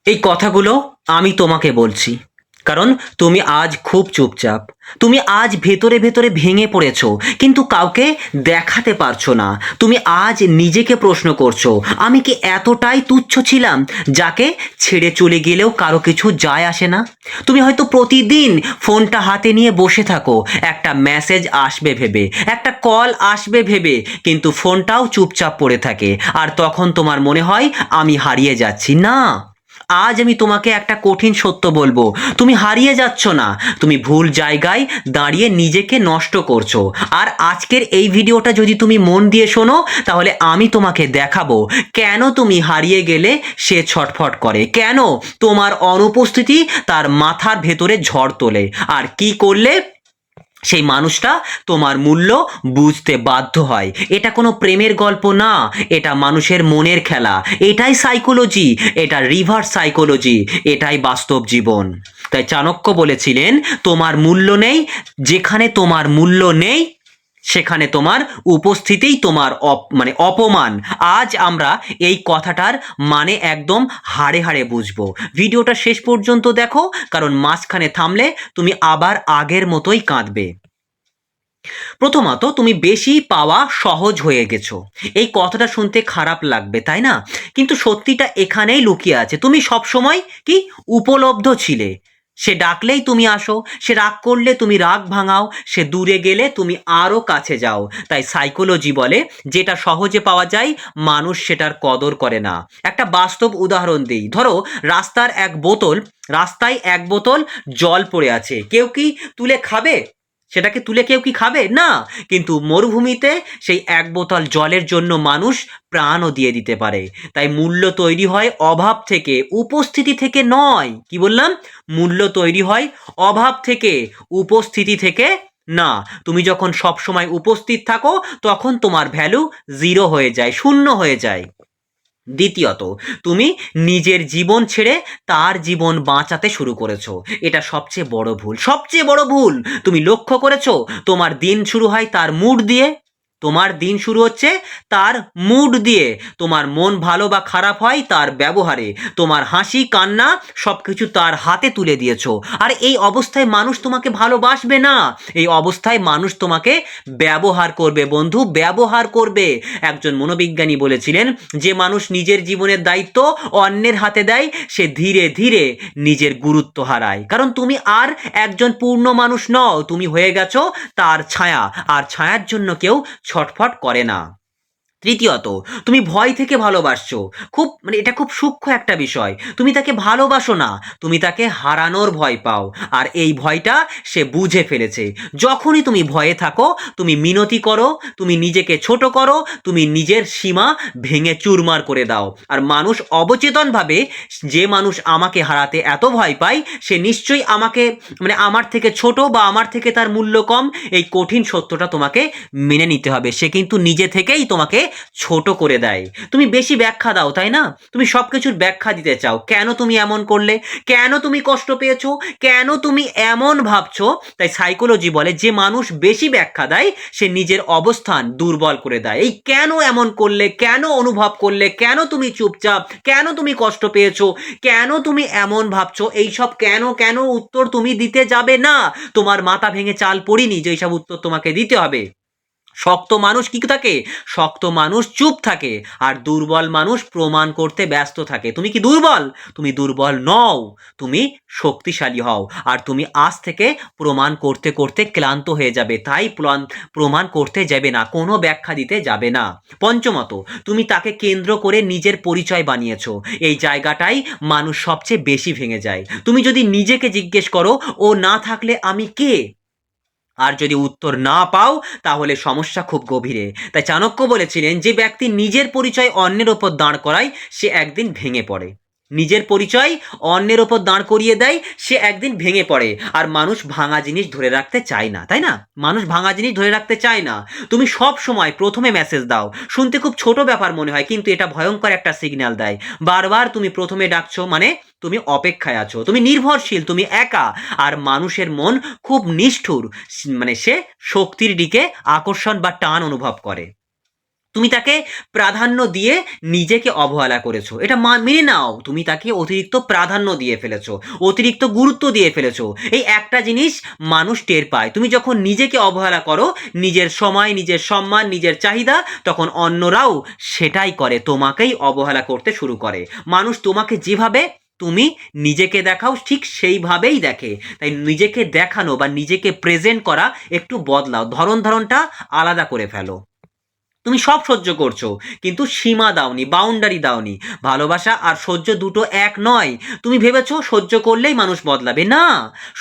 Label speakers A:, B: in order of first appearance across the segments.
A: এই কথাগুলো আমি তোমাকে বলছি, কারণ তুমি আজ খুব চুপচাপ। তুমি আজ ভেতরে ভেতরে ভেঙে পড়েছো, কিন্তু কাউকে দেখাতে পারছো না। তুমি আজ নিজেকে প্রশ্ন করছো, আমি কি এতটাই তুচ্ছ ছিলাম যাকে ছেড়ে চলে গেলেও কারো কিছু যায় আসে না? তুমি হয়তো প্রতিদিন ফোনটা হাতে নিয়ে বসে থাকো, একটা মেসেজ আসবে ভেবে, একটা কল আসবে ভেবে, কিন্তু ফোনটাও চুপচাপ পড়ে থাকে। আর তখন তোমার মনে হয় আমি হারিয়ে যাচ্ছি। না, আজ আমি তোমাকে একটা কঠিন সত্য বলবো, তুমি হারিয়ে যাচ্ছ না, তুমি ভুল জায়গায় দাঁড়িয়ে নিজেকে নষ্ট করছো। আর আজকের এই ভিডিওটা যদি তুমি মন দিয়ে শোনো, তাহলে আমি তোমাকে দেখাবো কেন তুমি হারিয়ে গেলে সে ছটফট করে, কেন তোমার অনুপস্থিতি তার মাথার ভেতরে ঝড় তোলে, আর কি করলে সেই মানুষটা তোমার মূল্য বুঝতে বাধ্য হয়। এটা কোনো প্রেমের গল্প না, এটা মানুষের মনের খেলা। এটাই সাইকোলজি, এটা রিভার্স সাইকোলজি, এটাই বাস্তব জীবন। তাই চাণক্য বলেছিলেন, তোমার মূল্য নেই, যেখানে তোমার মূল্য নেই সেখানে তোমার উপস্থিতিই তোমার মানে অপমান। আজ আমরা এই কথাটার মানে একদম হাড়ে হাড়ে বুঝবো। ভিডিওটা শেষ পর্যন্ত দেখো, কারণ মাঝখানে থামলে তুমি আবার আগের মতোই কাঁদবে। প্রথমত, তুমি বেশি পাওয়া সহজ হয়ে গেছো। এই কথাটা শুনতে খারাপ লাগবে, তাই না? কিন্তু সত্যিটা এখানেই লুকিয়ে আছে। তুমি সবসময় কি উপলব্ধ ছিলে। সে ডাকলেই তুমি আসো, সে রাগ করলে তুমি রাগ ভাঙাও, সে দূরে গেলে তুমি আরো কাছে যাও। তাই সাইকোলজি বলে, যেটা সহজে পাওয়া যায় মানুষ সেটার কদর করে না। একটা বাস্তব উদাহরণ দিই, ধরো রাস্তায় এক বোতল জল পড়ে আছে, কেউ কি তুলে খাবে? সেটাকে তুলে কেউ কি খাবে? না। কিন্তু মরুভূমিতে সেই এক বোতল জলের জন্য মানুষ প্রাণও দিয়ে দিতে পারে। তাই মূল্য তৈরি হয় অভাব থেকে, উপস্থিতি থেকে নয়। কি বললাম? মূল্য তৈরি হয় অভাব থেকে, উপস্থিতি থেকে না। তুমি যখন সব সময় উপস্থিত থাকো, তখন তোমার ভ্যালু জিরো হয়ে যায়, শূন্য হয়ে যায়। দ্বিতীয়ত, তুমি নিজের জীবন ছেড়ে তার জীবন বাঁচাতে শুরু করেছো। এটা সবচেয়ে বড় ভুল, সবচেয়ে বড় ভুল। তুমি লক্ষ্য করেছো, তোমার দিন শুরু হয় তার মুড দিয়ে। তোমার দিন শুরু হচ্ছে তার মুড দিয়ে। তোমার মন ভালো বা খারাপ হয় তার ব্যবহারে। তোমার হাসি কান্না সবকিছু তার হাতে তুলে দিয়েছো। আর এই অবস্থায় মানুষ তোমাকে ভালোবাসবে না। এই অবস্থায় মানুষ তোমাকে ব্যবহার করবে বন্ধু, ব্যবহার করবে। একজন মনোবিজ্ঞানী বলেছিলেন, যে মানুষ নিজের জীবনের দায়িত্ব অন্যের হাতে দেয়, সে ধীরে ধীরে নিজের গুরুত্ব হারায়। কারণ তুমি আর একজন পূর্ণ মানুষ নও, তুমি হয়ে গেছো তার ছায়া। আর ছায়ার জন্য কেউ ছটফট করে না। তৃতীয়ত, তুমি ভয় থেকে ভালোবাসছো। এটা খুব সূক্ষ্ম একটা বিষয়। তুমি তাকে ভালোবাসো না, তুমি তাকে হারানোর ভয় পাও। আর এই ভয়টা সে বুঝে ফেলেছে। যখনই তুমি ভয়ে থাকো, তুমি মিনতি করো, তুমি নিজেকে ছোট করো, তুমি নিজের সীমা ভেঙে চুরমার করে দাও। আর মানুষ অবচেতনভাবে, যে মানুষ আমাকে হারাতে এত ভয় পায়, সে নিশ্চয়ই আমাকে আমার থেকে ছোট বা আমার থেকে তার মূল্য কম। এই কঠিন সত্যটা তোমাকে মেনে নিতে হবে। সে কিন্তু নিজে থেকেই তোমাকে ছোট করে দেয়। তুমি বেশি ব্যাখ্যা দাও, তাই না? তুমি সবকিছুর ব্যাখ্যা দিতে চাও, কেন তুমি এমন করলে, কেন তুমি কষ্ট পেয়েছো, কেন তুমি এমন ভাবছো। তাই সাইকোলজি বলে, যে মানুষ বেশি ব্যাখ্যা দেয় সে নিজের অবস্থান দুর্বল করে দেয়। এই কেন এমন করলে, কেন অনুভব করলে, কেন তুমি চুপচাপ, কেন তুমি কষ্ট পেয়েছো, কেন তুমি এমন ভাবছো, এইসব কেন কেন উত্তর তুমি দিতে যাবে না। তোমার মাথা ভেঙে চাল পড়িনি যে এইসব উত্তর তোমাকে দিতে হবে। শক্ত মানুষ কি থাকে? শক্ত মানুষ চুপ থাকে, আর দুর্বল মানুষ প্রমাণ করতে ব্যস্ত থাকে। তুমি কি দুর্বল? তুমি দুর্বল নও, তুমি শক্তিশালী হও। আর তুমি আজ থেকে প্রমাণ করতে করতে ক্লান্ত হয়ে যাবে। তাই প্রমাণ করতে যাবে না, কোনো ব্যাখ্যা দিতে যাবে না। পঞ্চমত, তুমি তাকে কেন্দ্র করে নিজের পরিচয় বানিয়েছো। এই জায়গাটাই মানুষ সবচেয়ে বেশি ভেঙে যায়। তুমি যদি নিজেকে জিজ্ঞেস করো, ও না থাকলে আমি কে, আর যদি উত্তর না পাও, তাহলে সমস্যা খুব গভীরে। তাই চাণক্য বলেছিলেন, যে ব্যক্তি নিজের পরিচয় অন্যের ওপর দাঁড় করায় সে একদিন ভেঙে পড়ে। নিজের পরিচয় অন্যের ওপর দাঁড় করিয়ে দেয়, সে একদিন ভেঙে পড়ে। আর মানুষ ভাঙা জিনিস ধরে রাখতে চায় না, তাই না? মানুষ ভাঙা জিনিস ধরে রাখতে চায় না। তুমি সব সময় প্রথমে মেসেজ দাও, শুনতে খুব ছোট ব্যাপার মনে হয়, কিন্তু এটা ভয়ঙ্কর একটা সিগন্যাল দেয়। বারবার তুমি প্রথমে ডাকছো, মানে তুমি অপেক্ষায় আছো, তুমি নির্ভরশীল, তুমি একা। আর মানুষের মন খুব নিষ্ঠুর, সে শক্তির দিকে আকর্ষণ বা টান অনুভব করে। তুমি তাকে প্রাধান্য দিয়ে নিজেকে অবহেলা করেছো, এটা মেনে নাও। তুমি তাকে অতিরিক্ত প্রাধান্য দিয়ে ফেলেছো, অতিরিক্ত গুরুত্ব দিয়ে ফেলেছো। এই একটা জিনিস মানুষ টের পায়, তুমি যখন নিজেকে অবহেলা করো, নিজের সময়, নিজের সম্মান, নিজের চাহিদা, তখন অন্যরাও সেটাই করে, তোমাকেই অবহেলা করতে শুরু করে। মানুষ তোমাকে যেভাবে তুমি নিজেকে দেখাও ঠিক সেইভাবেই দেখে। তাই নিজেকে দেখানো বা নিজেকে প্রেজেন্ট করা একটু বদলাও, ধরনটা আলাদা করে ফেলো। তুমি সব সহ্য করছো কিন্তু সীমা দাওনি, বাউন্ডারি দাওনি। ভালোবাসা আর সহ্য দুটো এক নয়। তুমি ভেবেছো সহ্য করলেই মানুষ বদলাবে, না।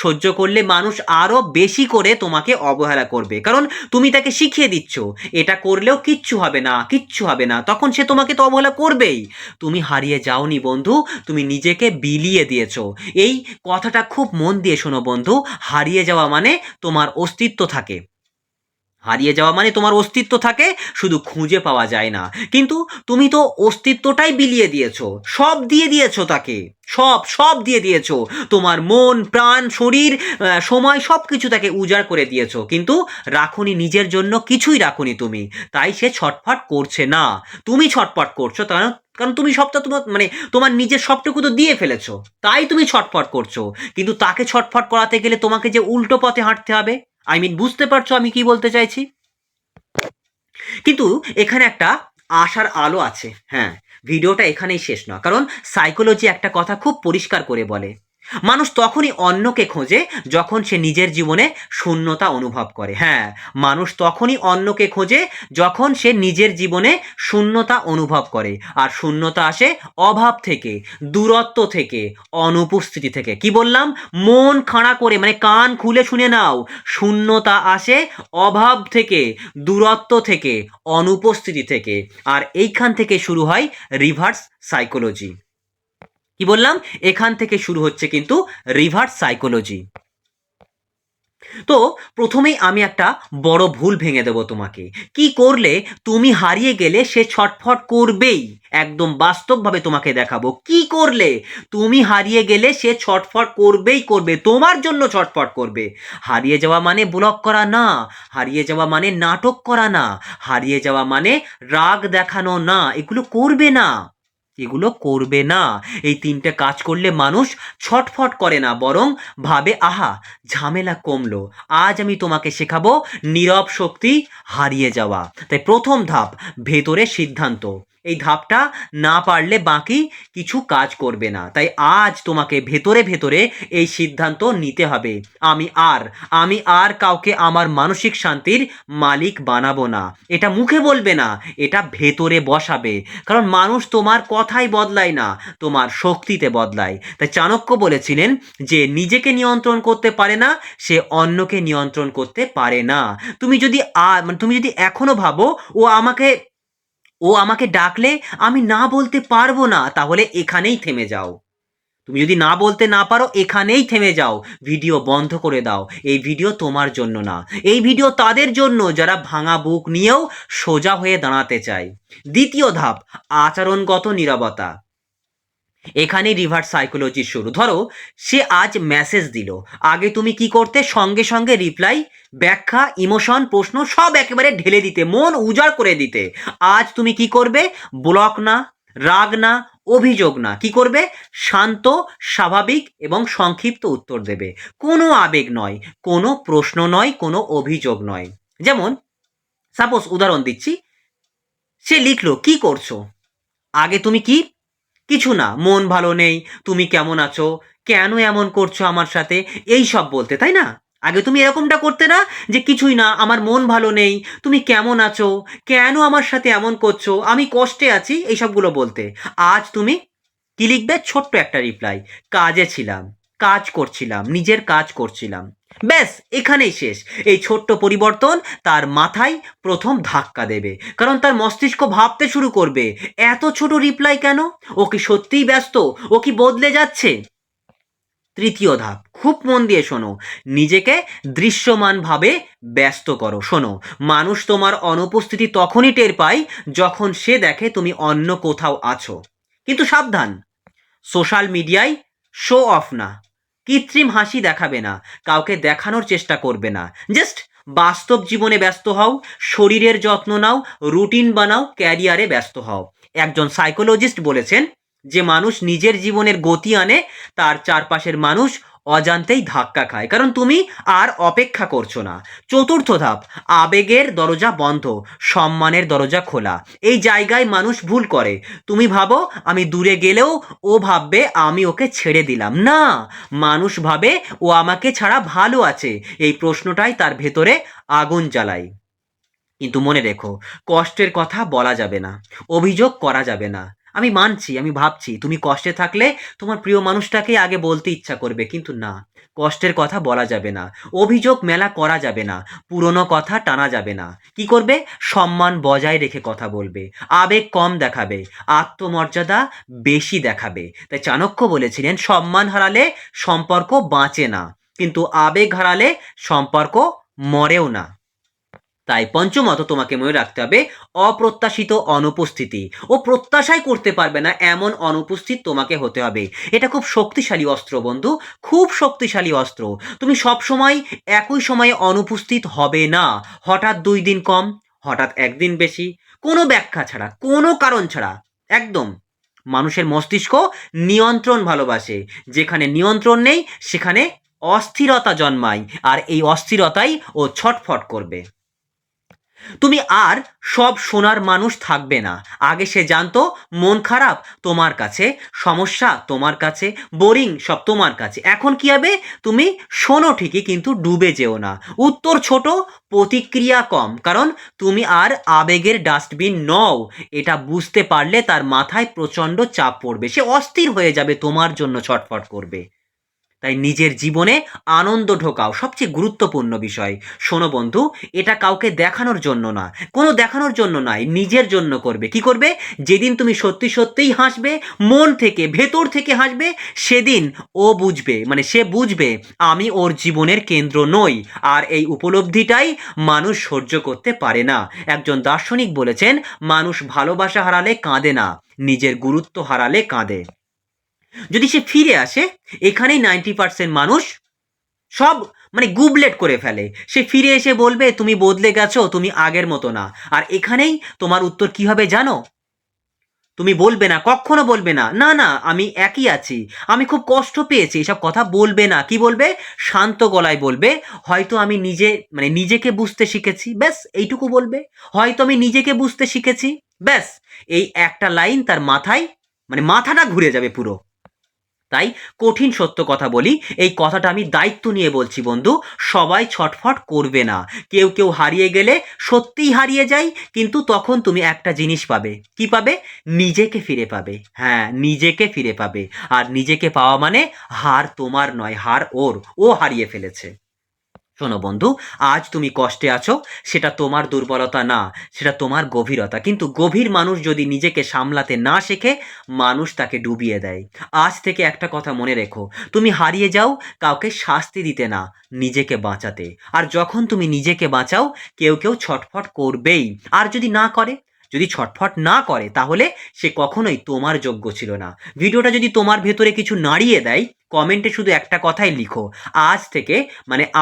A: সহ্য করলে মানুষ আরো বেশি করে তোমাকে অবহেলা করবে, কারণ তুমি তাকে শিখিয়ে দিচ্ছ এটা করলেও কিচ্ছু হবে না, কিচ্ছু হবে না, তখন সে তোমাকে তো অবহেলা করবেই। তুমি হারিয়ে যাওনি বন্ধু, তুমি নিজেকে বিলিয়ে দিয়েছো। এই কথাটা খুব মন দিয়ে শোনো বন্ধু, হারিয়ে যাওয়া মানে তোমার অস্তিত্ব থাকে, হারিয়ে যাওয়া মানে তোমার অস্তিত্ব থাকে, শুধু খুঁজে পাওয়া যায় না। কিন্তু তুমি তো অস্তিত্বটাই বিলিয়ে দিয়েছো, সব দিয়ে দিয়েছো তাকে, সব সব দিয়ে দিয়েছো, তোমার মন, প্রাণ, শরীর, সময়, সব কিছু তাকে উজাড় করে দিয়েছো, কিন্তু রাখুনি নিজের জন্য, কিছুই রাখুনি তুমি। তাই সে ছটফট করছে না, তুমি ছটফট করছো, কারণ কারণ তুমি সবটা তোমার মানে তোমার নিজের সবটুকু তো দিয়ে ফেলেছো, তাই তুমি ছটফট করছো। কিন্তু তাকে ছটফট করাতে গেলে তোমাকে যে উল্টো পথে হাঁটতে হবে। বুঝতে পারছো আমি কি বলতে চাইছি? কিন্তু এখানে একটা আশার আলো আছে। হ্যাঁ, ভিডিওটা এখানেই শেষ না, কারণ সাইকোলজি একটা কথা খুব পরিষ্কার করে বলে, মানুষ তখনই অন্যকে খোঁজে যখন সে নিজের জীবনে শূন্যতা অনুভব করে। হ্যাঁ, মানুষ তখনই অন্যকে খোঁজে যখন সে নিজের জীবনে শূন্যতা অনুভব করে। আর শূন্যতা আসে অভাব থেকে, দূরত্ব থেকে, অনুপস্থিতি থেকে। কি বললাম? মন খাড়া করে মানে কান খুলে শুনে নাও, শূন্যতা আসে অভাব থেকে, দূরত্ব থেকে, অনুপস্থিতি থেকে। আর এইখান থেকে শুরু হয় রিভার্স সাইকোলজি। কি বললাম? এখান থেকে শুরু হচ্ছে কিন্তু রিভার্স সাইকোলজি। তো প্রথমেই আমি একটা বড় ভুল ভেঙে দেব তোমাকে। কি করলে তুমি হারিয়ে গেলে সে ছটফট করবেই, একদম বাস্তবভাবে তোমাকে দেখাবো কি করলে তুমি হারিয়ে গেলে সে ছটফট করবেই করবে, তোমার জন্য ছটফট করবে। হারিয়ে যাওয়া মানে ব্লক করা না, হারিয়ে যাওয়া মানে নাটক করা না, হারিয়ে যাওয়া মানে রাগ দেখানো না, এগুলো করবে না, এগুলো করবে না। এই তিনটে কাজ করলে মানুষ ছটফট করে না, বরং ভাবে আহা ঝামেলা কমলো, আজ আমি তোমাকে শেখাবো নীরব শক্তি, হারিয়ে যাওয়া। তাই প্রথম ধাপ ভেতরে সিদ্ধান্ত, এই ধাপটা না পারলে বাকি কিছু কাজ করবে না। তাই আজ তোমাকে ভেতরে ভেতরে এই সিদ্ধান্ত নিতে হবে, আমি আর কাউকে আমার মানসিক শান্তির মালিক বানাবো না। এটা মুখে বলবে না, এটা ভেতরে বসাবে, কারণ মানুষ তোমার কথাই বদলায় না, তোমার শক্তিতে বদলায়। তাই চাণক্য বলেছিলেন যে নিজেকে নিয়ন্ত্রণ করতে পারে না সে অন্যকে নিয়ন্ত্রণ করতে পারে না। তুমি যদি এখনো ভাবো ও আমাকে ডাকলে আমি না বলতে পারবো না, তাহলে এখানেই থেমে যাও। তুমি যদি না বলতে না পারো, এখানেই থেমে যাও, ভিডিও বন্ধ করে দাও। এই ভিডিও তোমার জন্য না, এই ভিডিও তাদের জন্য যারা ভাঙা বুক নিয়েও সোজা হয়ে দাঁড়াতে চায়। দ্বিতীয় ধাপ আচরণগত নীরবতা। এখানেই রিভার্স সাইকোলজি শুরু। ধরো সে আজ মেসেজ দিল, আগে তুমি কি করতে? সঙ্গে সঙ্গে রিপ্লাই, ব্যাখ্যা, ইমোশন, প্রশ্ন সব একেবারে ঢেলে দিতে, মন উজাড় করে দিতে। আজ তুমি কি করবে? ব্লক না, রাগ না, অভিযোগ না, কি করবে? শান্ত, স্বাভাবিক এবং সংক্ষিপ্ত উত্তর দেবে। কোনো আবেগ নয়, কোনো প্রশ্ন নয়, কোনো অভিযোগ নয়। যেমন সাপোজ উদাহরণ দিচ্ছি, সে লিখলো কি করছো? আগে তুমি কি? কিছু না, মন ভালো নেই, তুমি কেমন আছো, কেন এমন করছো আমার সাথে, এই সব বলতে, তাই না? আগে তুমি এরকমটা করতে না, যে কিছুই না, আমার মন ভালো নেই, তুমি কেমন আছো, কেন আমার সাথে এমন করছো, আমি কষ্টে আছি, এই সবগুলো বলতে। আজ তুমি কি লিখবে? ছোট্ট একটা রিপ্লাই, কাজে ছিলাম, কাজ করছিলাম, নিজের কাজ করছিলাম। ব্যাস, এখানেই শেষ। এই ছোট্ট পরিবর্তন তার মাথায় প্রথম ধাক্কা দেবে, কারণ তার মস্তিষ্ক ভাবতে শুরু করবে এত ছোট রিপ্লাই কেন, ও কি সত্যিই ব্যস্ত, ও কি বদলে যাচ্ছে। তৃতীয় ধাপ, খুব মন দিয়ে শোনো, নিজেকে দৃশ্যমানভাবে ব্যস্ত করো। শোনো, মানুষ তোমার অনুপস্থিতি তখনই টের পায় যখন সে দেখে তুমি অন্য কোথাও আছো। কিন্তু সাবধান, সোশ্যাল মিডিয়ায় শো অফ না, কৃত্রিম হাসি দেখাবে না, কাউকে দেখানোর চেষ্টা করবে না, জাস্ট বাস্তব জীবনে ব্যস্ত হও, শরীরের যত্ন নাও, রুটিন বানাও, ক্যারিয়ারে ব্যস্ত হও। একজন সাইকোলজিস্ট বলেছেন যে মানুষ নিজের জীবনের গতি আনে, তার চারপাশের মানুষ অজান্তেই ধাক্কা খায়, কারণ তুমি আর অপেক্ষা করছো না। চতুর্থ ধাপ, আবেগের দরজা বন্ধ, সম্মানের দরজা খোলা। এই জায়গায় মানুষ ভুল করে। তুমি ভাবো আমি দূরে গেলেও ও ভাববে আমি ওকে ছেড়ে দিলাম। না, মানুষ ভাবে ও আমাকে ছাড়া ভালো আছে। এই প্রশ্নটাই তার ভেতরে আগুন জ্বালায়। কিন্তু মনে রেখো, কষ্টের কথা বলা যাবে না, অভিযোগ করা যাবে না। আমি মানছি, আমি ভাবছি তুমি কষ্টে থাকলে তোমার প্রিয় মানুষটাকে আগে বলতে ইচ্ছা করবে, কিন্তু না, কষ্টের কথা বলা যাবে না, অভিযোগ মেলা করা যাবে না, পুরনো কথা টানা যাবে না। কি করবে? সম্মান বজায় রেখে কথা বলবে, আবেগ কম দেখাবে, আত্মমর্যাদা বেশি দেখাবে। তাই চাণক্য বলেছিলেন, সম্মান হারালে সম্পর্ক বাঁচে না, কিন্তু আবেগ হারালে সম্পর্ক মরেও না। তাই পঞ্চমত তোমাকে মনে রাখতে হবে, অপ্রত্যাশিত অনুপস্থিতি। ও প্রত্যাশাই করতে পারবে না এমন অনুপস্থিত তোমাকে হতে হবে। এটা খুব শক্তিশালী অস্ত্র বন্ধু, খুব শক্তিশালী অস্ত্র। তুমি সব সময় একই সময়ে অনুপস্থিত হবে না। হঠাৎ 2 দিন কম, হঠাৎ 1 দিন বেশি, কোনো ব্যাখ্যা ছাড়া, কোনো কারণ ছাড়া, একদম। মানুষের মস্তিষ্ক নিয়ন্ত্রণ ভালোবাসে। যেখানে নিয়ন্ত্রণ নেই সেখানে অস্থিরতা জন্মায়, আর এই অস্থিরতাই ও ছটফট করবে। তুমি আর সব শোনার মানুষ থাকবে না। আগে সে জানতো মন খারাপ তোমার কাছে, সমস্যা তোমার কাছে, বোরিং সব তোমার কাছে। এখন কি হবে? তুমি শোনো ঠিকই, কিন্তু ডুবে যেও না। উত্তর ছোট, প্রতিক্রিয়া কম, কারণ তুমি আর আবেগের ডাস্টবিন নও। এটা বুঝতে পারলে তার মাথায় প্রচণ্ড চাপ পড়বে, সে অস্থির হয়ে যাবে, তোমার জন্য ছটফট করবে। তাই নিজের জীবনে আনন্দ ঢোকাও, সবচেয়ে গুরুত্বপূর্ণ বিষয়। শোনো বন্ধু, এটা কাউকে দেখানোর জন্য না, কোনো দেখানোর জন্য নয়, নিজের জন্য করবে। কি করবে? যেদিন তুমি সত্যি সত্যিই হাসবে, মন থেকে ভেতর থেকে হাসবে, সেদিন ও বুঝবে, মানে সে বুঝবে আমি ওর জীবনের কেন্দ্র নই। আর এই উপলব্ধিটাই মানুষ সহ্য করতে পারে না। একজন দার্শনিক বলেছেন, মানুষ ভালোবাসা হারালে কাঁদে না, নিজের গুরুত্ব হারালে কাঁদে। যদি সে ফিরে আসে, এখানেই 90% মানুষ সব মানে গুবলেট করে ফেলে। সে ফিরে এসে বলবে তুমি বদলে গেছো, তুমি আগের মতো না। আর এখানেই তোমার উত্তর কি হবে জানো? তুমি বলবে না, কখনো বলবে না, না না আমি একই আছি, আমি খুব কষ্ট পেয়েছি, এসব কথা বলবে না। কি বলবে? শান্ত গলায় বলবে, হয়তো আমি নিজেকে বুঝতে শিখেছি, ব্যাস এইটুকু বলবে। হয়তো আমি নিজেকে বুঝতে শিখেছি, ব্যাস। এই একটা লাইন তার মাথায়, মাথাটা ঘুরে যাবে পুরো। তাই কঠিন সত্য কথা বলি, এই কথাটা আমি দায়িত্ব নিয়ে বলছি বন্ধু, সবাই ছটফট করবে না। কেউ কেউ হারিয়ে গেলে সত্যিই হারিয়ে যায়, কিন্তু তখন তুমি একটা জিনিস পাবে। কি পাবে? নিজেকে ফিরে পাবে। হ্যাঁ, নিজেকে ফিরে পাবে। আর নিজেকে পাওয়া মানে হার তোমার নয়, হার ওর, ও হারিয়ে ফেলেছে। শোনো বন্ধু, আজ তুমি কষ্টে আছো, সেটা তোমার দুর্বলতা না, সেটা তোমার গভীরতা। কিন্তু গভীর মানুষ যদি নিজেকে সামলাতে না শেখে, মানুষ তাকে ডুবিয়ে দেয়। আজ থেকে একটা কথা মনে রেখো, তুমি হারিয়ে যাও কাউকে শাস্তি দিতে না, নিজেকে বাঁচাতে। আর যখন তুমি নিজেকে বাঁচাও, কেউ কেউ ছটফট করবেই। আর যদি না করে, যদি ছটফট না করে, তাহলে সে কখনোই তোমার যোগ্য ছিল না। ভিডিওটা যদি তোমার ভেতরে কিছু নাড়িয়ে দেয়, কমেন্টে শুধু একটা কথাই লিখো, আজ থেকে,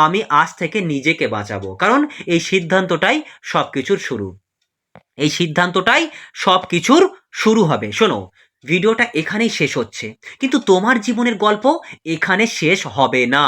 A: আমি আজ থেকে নিজেকে বাঁচাবো। কারণ এই সিদ্ধান্তটাই সবকিছুর শুরু, এই সিদ্ধান্তটাই সবকিছুর শুরু হবে। শোনো, ভিডিওটা এখানেই শেষ হচ্ছে, কিন্তু তোমার জীবনের গল্প এখানে শেষ হবে না।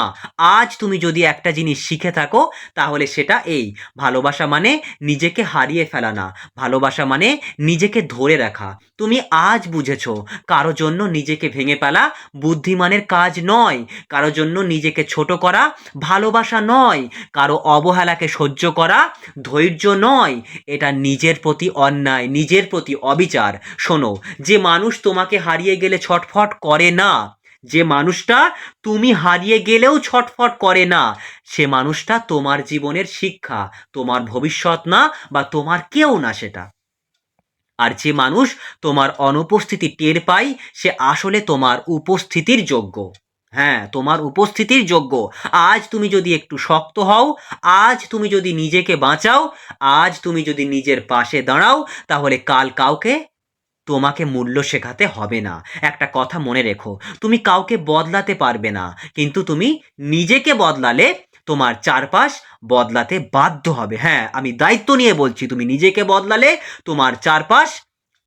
A: আজ তুমি যদি একটা জিনিস শিখে থাকো, তাহলে সেটা এই, ভালোবাসা মানে নিজেকে হারিয়ে ফেলা না, ভালোবাসা মানে নিজেকে ধরে রাখা। তুমি আজ বুঝেছো, কারো জন্য নিজেকে ভেঙে ফেলা বুদ্ধিমানের কাজ নয়, কারো জন্য নিজেকে ছোট করা ভালোবাসা নয়, কারো অবহেলাকে সহ্য করা ধৈর্য নয়, এটা নিজের প্রতি অন্যায়, নিজের প্রতি অবিচার। শোনো, যে মানুষ তোমাকে হারিয়ে গেলে ছটফট করে না, যে মানুষটা তুমি হারিয়ে গেলেও ছটফট করে না, সে মানুষটা তোমার জীবনের শিক্ষা, তোমার ভবিষ্যৎ না, বা তোমার কেউ না সেটা। আর যে মানুষ তোমার অনুপস্থিতি টের পায়, সে আসলে তোমার উপস্থিতির যোগ্য। হ্যাঁ, তোমার উপস্থিতির যোগ্য। আজ তুমি যদি একটু শক্ত হও, আজ তুমি যদি নিজেকে বাঁচাও, আজ তুমি যদি নিজের পাশে দাঁড়াও, তাহলে কাল কাউকে তোমাকে মূল্য শেখাতে হবে না। একটা কথা মনে রেখো, তুমি কাউকে বদলাতে পারবে না, কিন্তু তুমি নিজেকে বদলালে তোমার চারপাশ বদলাতে বাধ্য হবে। হ্যাঁ, আমি দায়িত্ব নিয়ে বলছি, তুমি নিজেকে বদলালে তোমার চারপাশ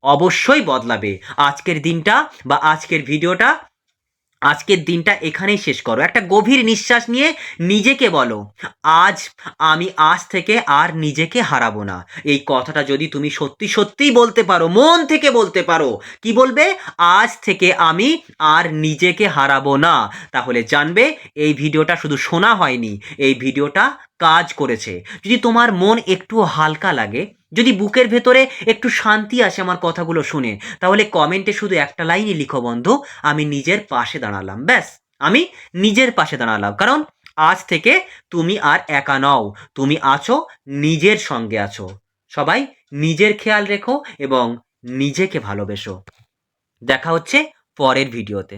A: অবশ্যই বদলাবে। আজকের দিনটা বা আজকের দিনটা এখানেই শেষ করো। একটা গভীর নিঃশ্বাস নিয়ে নিজেকে বলো, আজ থেকে আর নিজেকে হারাবো না। এই কথাটা যদি তুমি সত্যি সত্যিই বলতে পারো, মন থেকে বলতে পারো, কি বলবে? আজ থেকে আমি আর নিজেকে হারাবো না, তাহলে জানবে এই ভিডিওটা শুধু শোনা হয়নি, এই ভিডিওটা কাজ করেছে। যদি তোমার মন একটু হালকা লাগে, যদি বুকের ভেতরে একটু শান্তি আসে আমার কথাগুলো শুনে, তাহলে কমেন্টে শুধু একটা লাইনই লিখো, বন্ধু আমি নিজের পাশে দাঁড়ালাম। ব্যাস, আমি নিজের পাশে দাঁড়ালাম। কারণ আজ থেকে তুমি আর একা নও, তুমি আছো, নিজের সঙ্গে আছো। সবাই নিজের খেয়াল রেখো এবং নিজেকে ভালোবেসো। দেখা হচ্ছে পরের ভিডিওতে।